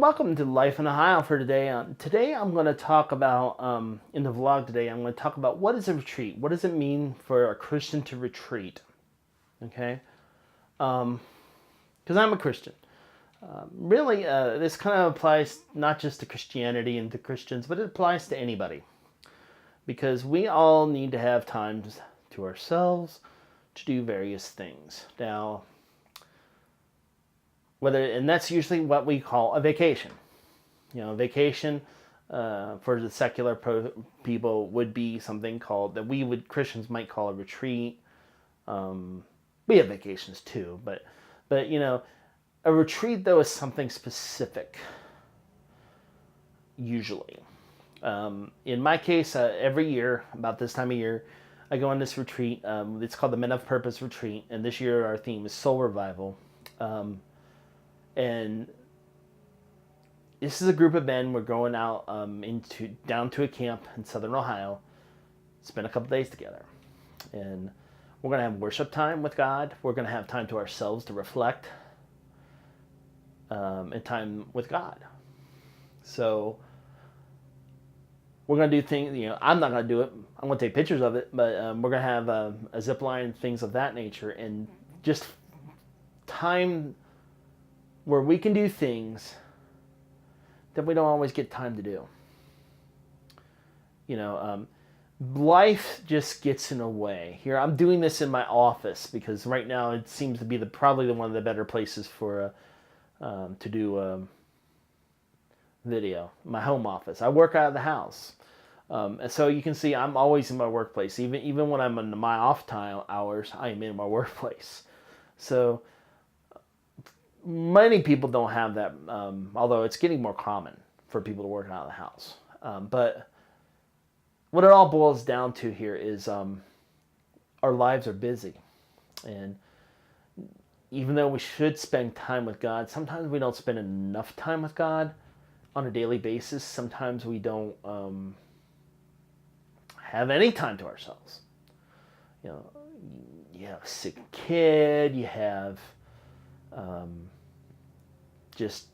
welcome to Life in Ohio for today. Today I'm going to talk about, in the vlog today, I'm going to talk about what is a retreat? What does it mean for a Christian to retreat? Okay? Because I'm a Christian. Really, this kind of applies not just to Christianity and to Christians, but it applies to anybody. Because we all need to have times to ourselves to do various things. Now, and that's usually what we call a vacation. Vacation for the secular people would be something called that Christians might call a retreat. We have vacations too, but a retreat though is something specific. Usually, in my case, every year about this time of year, I go on this retreat. It's called the Men of Purpose Retreat, and this year our theme is Soul Revival. And this is a group of men. We're going out down to a camp in southern Ohio, spend a couple days together, and we're going to have worship time with God. We're going to have time to ourselves to reflect, and time with God. So we're going to do things. I'm not going to do it. I'm going to take pictures of it, but we're going to have a zip line and things of that nature, and just time where we can do things that we don't always get time to do. Life just gets in the way. Here, I'm doing this in my office because right now it seems to be probably one of the better places for to do video. My home office. I work out of the house, and so you can see I'm always in my workplace. Even when I'm in my off time hours, I am in my workplace. So many people don't have that, although it's getting more common for people to work out of the house. But what it all boils down to here is our lives are busy. And even though we should spend time with God, sometimes we don't spend enough time with God on a daily basis. Sometimes we don't have any time to ourselves. You have a sick kid, you have just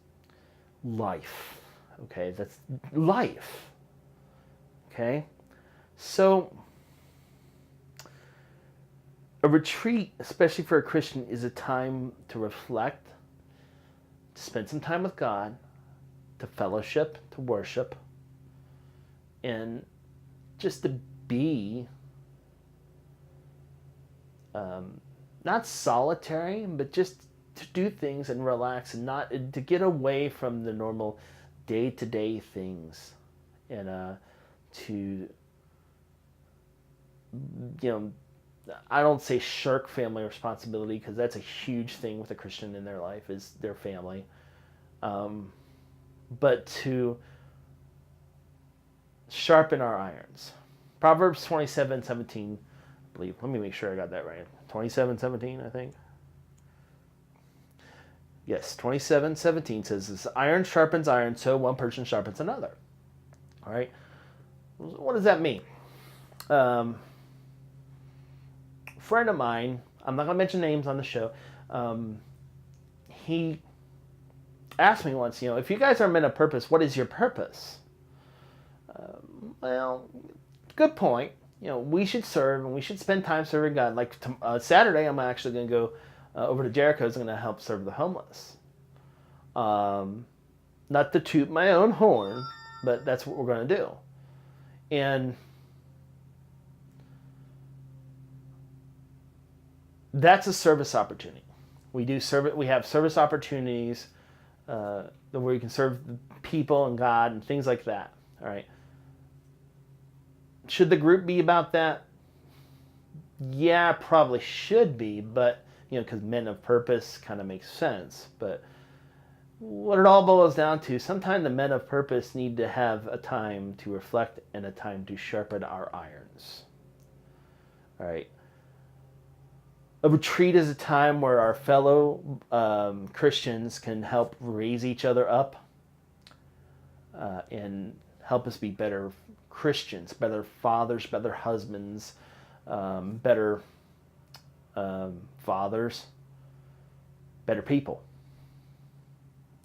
life. Okay, that's life. Okay, so a retreat, especially for a Christian, is a time to reflect, to spend some time with God, to fellowship, to worship, and just to be not solitary, but just to do things and relax and not to get away from the normal day-to-day things, and to I don't say shirk family responsibility, because that's a huge thing with a Christian in their life, is their family, but to sharpen our irons. Proverbs 27:17, I believe. Let me make sure I got that right. 27:17, I think. Yes, 27:17 says, "As iron sharpens iron, so one person sharpens another." All right. What does that mean? A friend of mine, I'm not going to mention names on the show, he asked me once, if you guys are men of purpose, what is your purpose? Well, good point. We should serve and we should spend time serving God. Like Saturday, I'm actually going to go over to Jericho. Is going to help serve the homeless. Not to toot my own horn, but that's what we're going to do. And that's a service opportunity. We have service opportunities where we can serve people and God and things like that. All right. Should the group be about that? Yeah, probably should be, but because men of purpose kind of makes sense. But what it all boils down to, sometimes the men of purpose need to have a time to reflect and a time to sharpen our irons. All right. A retreat is a time where our fellow Christians can help raise each other up and help us be better Christians, better fathers, better husbands, better fathers, better people.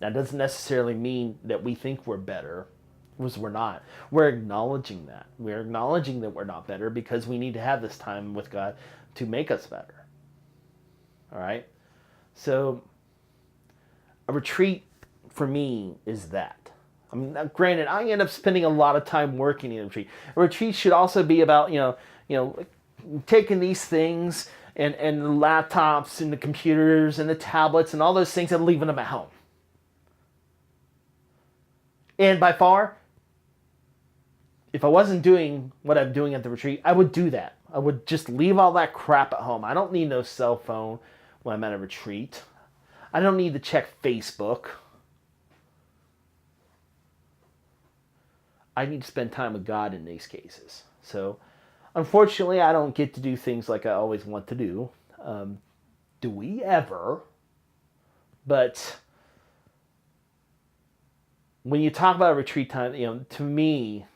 That doesn't necessarily mean that we think we're better, because we're not. We're acknowledging that. We're acknowledging that we're not better because we need to have this time with God to make us better. All right? So, a retreat for me is that. I mean, granted, I end up spending a lot of time working in a retreat. A retreat should also be about, taking these things and the laptops and the computers and the tablets and all those things and leaving them at home. And by far, if I wasn't doing what I'm doing at the retreat, I would do that. I would just leave all that crap at home. I don't need no cell phone when I'm at a retreat. I don't need to check Facebook. I need to spend time with God in these cases. So, unfortunately, I don't get to do things like I always want to do. Do we ever? But when you talk about retreat time, to me,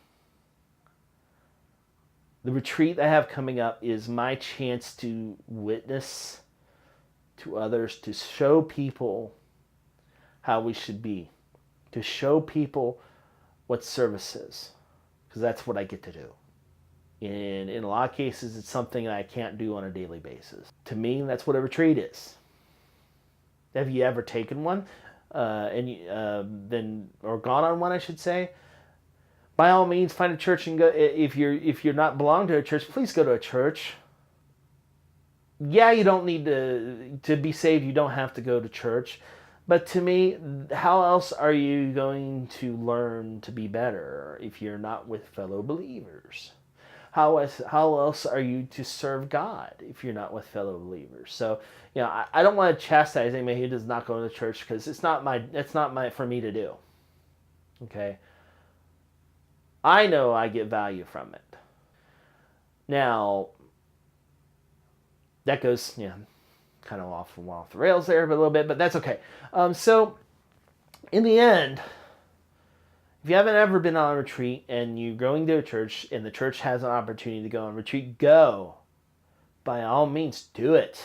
the retreat I have coming up is my chance to witness to others, to show people how we should be, to show people what service is, because that's what I get to do. And in a lot of cases, it's something that I can't do on a daily basis. To me, that's what a retreat is. Have you ever taken one, or gone on one, I should say? By all means, find a church and go. If you're not belong to a church, please go to a church. Yeah, you don't need to be saved. You don't have to go to church. But to me, how else are you going to learn to be better if you're not with fellow believers? How else are you to serve God if you're not with fellow believers? So, I don't want to chastise anybody who does not go to church, because it's not for me to do. Okay? I know I get value from it. Now, that goes, kind of off the rails there a little bit, but that's okay. So, in the end, if you haven't ever been on a retreat and you're going to a church and the church has an opportunity to go on a retreat, go. By all means, do it.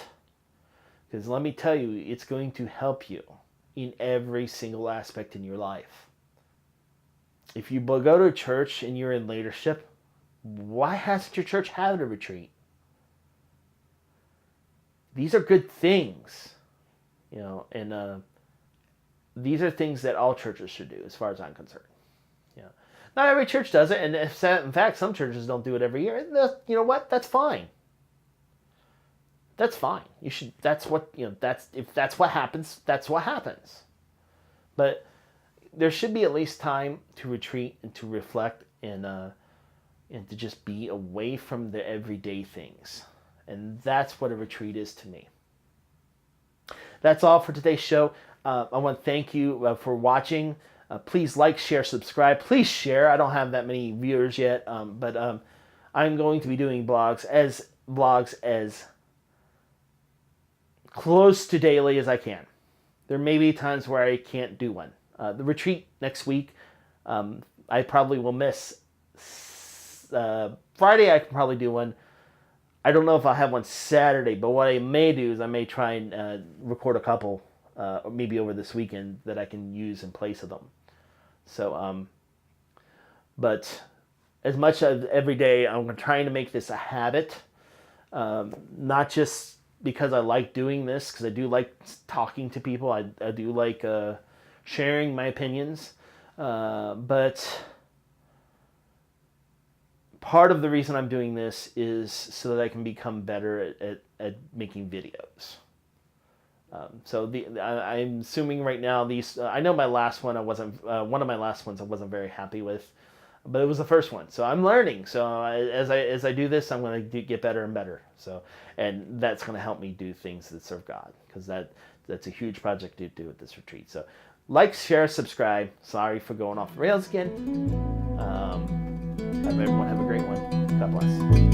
Because let me tell you, it's going to help you in every single aspect in your life. If you go to a church and you're in leadership, why hasn't your church had a retreat? These are good things, and these are things that all churches should do, as far as I'm concerned. Not every church does it, and in fact, some churches don't do it every year. You know what? That's fine. That's fine. You should. That's what if that's what happens, that's what happens. But there should be at least time to retreat and to reflect and to just be away from the everyday things. And that's what a retreat is to me. That's all for today's show. I want to thank you for watching. Please like, share, subscribe. Please share. I don't have that many viewers yet, but I'm going to be doing vlogs as close to daily as I can. There may be times where I can't do one. The retreat next week, I probably will miss. Friday I can probably do one. I don't know if I'll have one Saturday, but what I may do is I may try and record a couple, maybe over this weekend, that I can use in place of them. So, but as much as every day, I'm trying to make this a habit, not just because I like doing this, because I do like talking to people. I do like sharing my opinions, but part of the reason I'm doing this is so that I can become better at making videos. So I'm assuming right now these. I know my last one I wasn't. One of my last ones I wasn't very happy with, but it was the first one. So I'm learning. So as I do this, I'm going to get better and better. So, and that's going to help me do things that serve God, because that's a huge project to do at this retreat. So like, share, subscribe. Sorry for going off the rails again. Everyone have a great one. God bless.